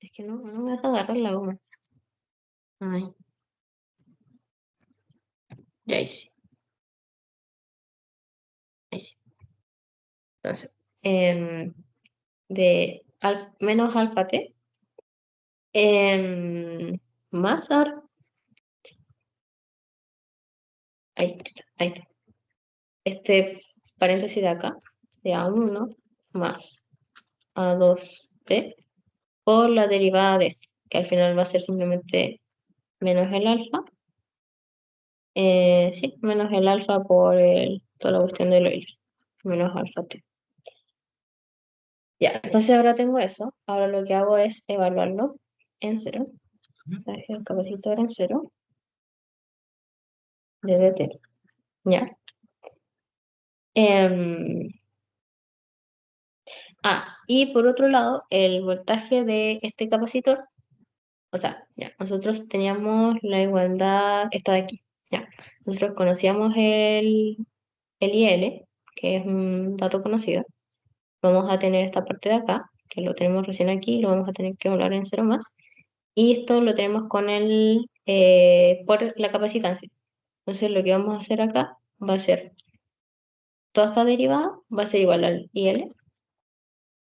es que no me deja agarrar la goma. Ay, ya hice, ahí sí. Entonces, de menos alfa t, más ahora, ahí está, ahí está. Este paréntesis de acá, de A1 más A2t por la derivada de este, que al final va a ser simplemente menos el alfa. Sí, menos el alfa por toda la cuestión del Euler, menos alfa t. Ya, entonces ahora tengo eso. Ahora lo que hago es evaluarlo en 0. El capacitor en 0 de dt. Ya. Em, y por otro lado, el voltaje de este capacitor, o sea, ya, nosotros teníamos la igualdad, esta de aquí, ya. Nosotros conocíamos el IL, que es un dato conocido. Vamos a tener esta parte de acá, que lo tenemos recién aquí, lo vamos a tener que evaluar en 0 más. Y esto lo tenemos con por la capacitancia. Entonces lo que vamos a hacer acá va a ser, toda esta derivada va a ser igual al IL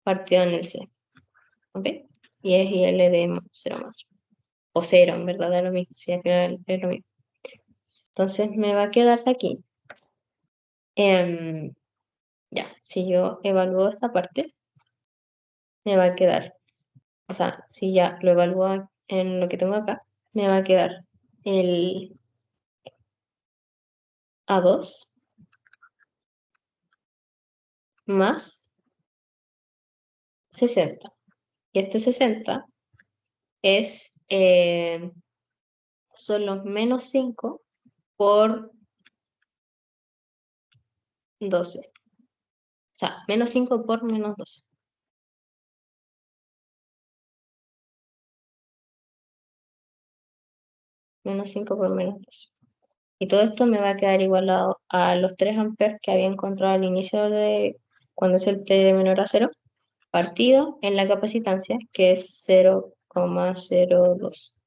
partido en el C. ¿Ok? Y es IL de 0 más. O 0, en verdad, es lo mismo. Sí, al final es lo mismo. Entonces me va a quedar de aquí. Ya, si yo evalúo esta parte, me va a quedar, o sea, si ya lo evalúo en lo que tengo acá, me va a quedar el A2 más 60. Y este 60 son los menos 5 por 12. O sea, menos 5 por menos 12. Menos 5 por menos 12. Y todo esto me va a quedar igualado a los 3 amperes que había encontrado al inicio de cuando es el T menor a 0, partido en la capacitancia, que es 0,02.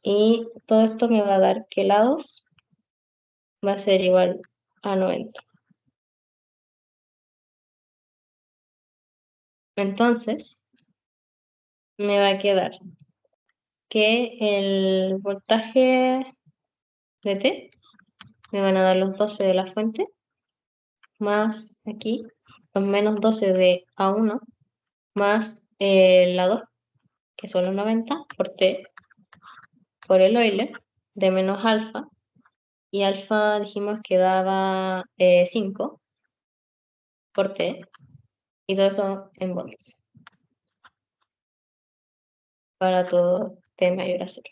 Y todo esto me va a dar que la 2 va a ser igual a 90. Entonces, me va a quedar que el voltaje de T me van a dar los 12 de la fuente, más aquí los menos 12 de A1, más la 2, que son los 90, por T, por el Euler, de menos alfa, y alfa dijimos que daba 5 por T, y todo esto en voltios, para todo T mayor a 0.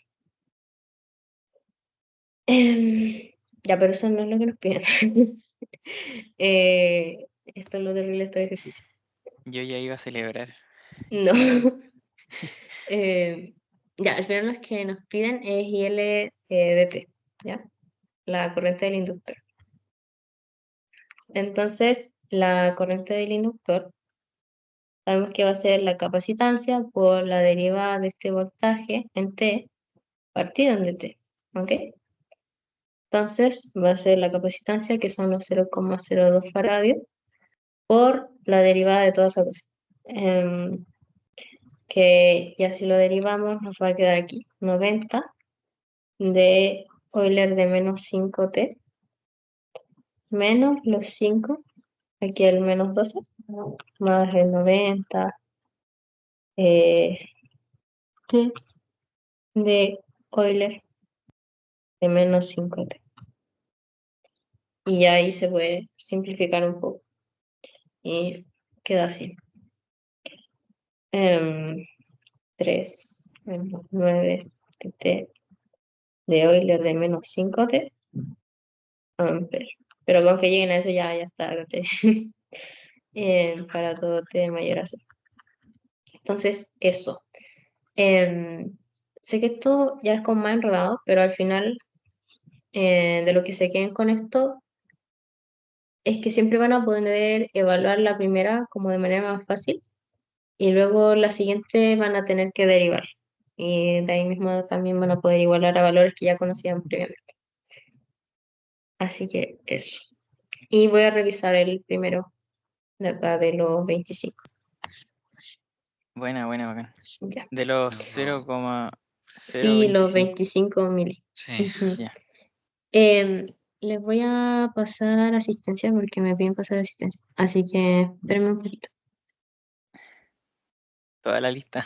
Ya, pero eso no es lo que nos piden. Esto es lo terrible de este ejercicio. Yo ya iba a celebrar. No. Sí. Eh, Ya, al final lo que nos piden es ILDT, ¿ya? La corriente del inductor. Entonces, la corriente del inductor, sabemos que va a ser la capacitancia por la derivada de este voltaje en T partido en dt, ¿ok? Entonces, va a ser la capacitancia, que son los 0,02 faradios, por la derivada de toda esa cosa. Que ya si lo derivamos nos va a quedar aquí 90 de Euler de menos 5t menos los 5, aquí el menos 12, más el 90 t de Euler de menos 5t. Y ahí se puede simplificar un poco y queda así. 3 menos 9 t de Euler de menos 5t amperes. Pero con que lleguen a eso ya está. Para todo t mayor a 0. Entonces, eso. Sé que esto ya es como más enredado, pero al final de lo que se queden con esto es que siempre van a poder evaluar la primera como de manera más fácil y luego la siguiente van a tener que derivar. Y de ahí mismo también van a poder igualar a valores que ya conocían previamente. Así que eso. Y voy a revisar el primero de acá de los 25. Buena, bacán. Ya. De los No. 0,025. Sí, los 25 mili. Sí. Ujú. Ya. Les voy a pasar asistencia porque me piden pasar asistencia. Así que espérenme un poquito. Toda la lista.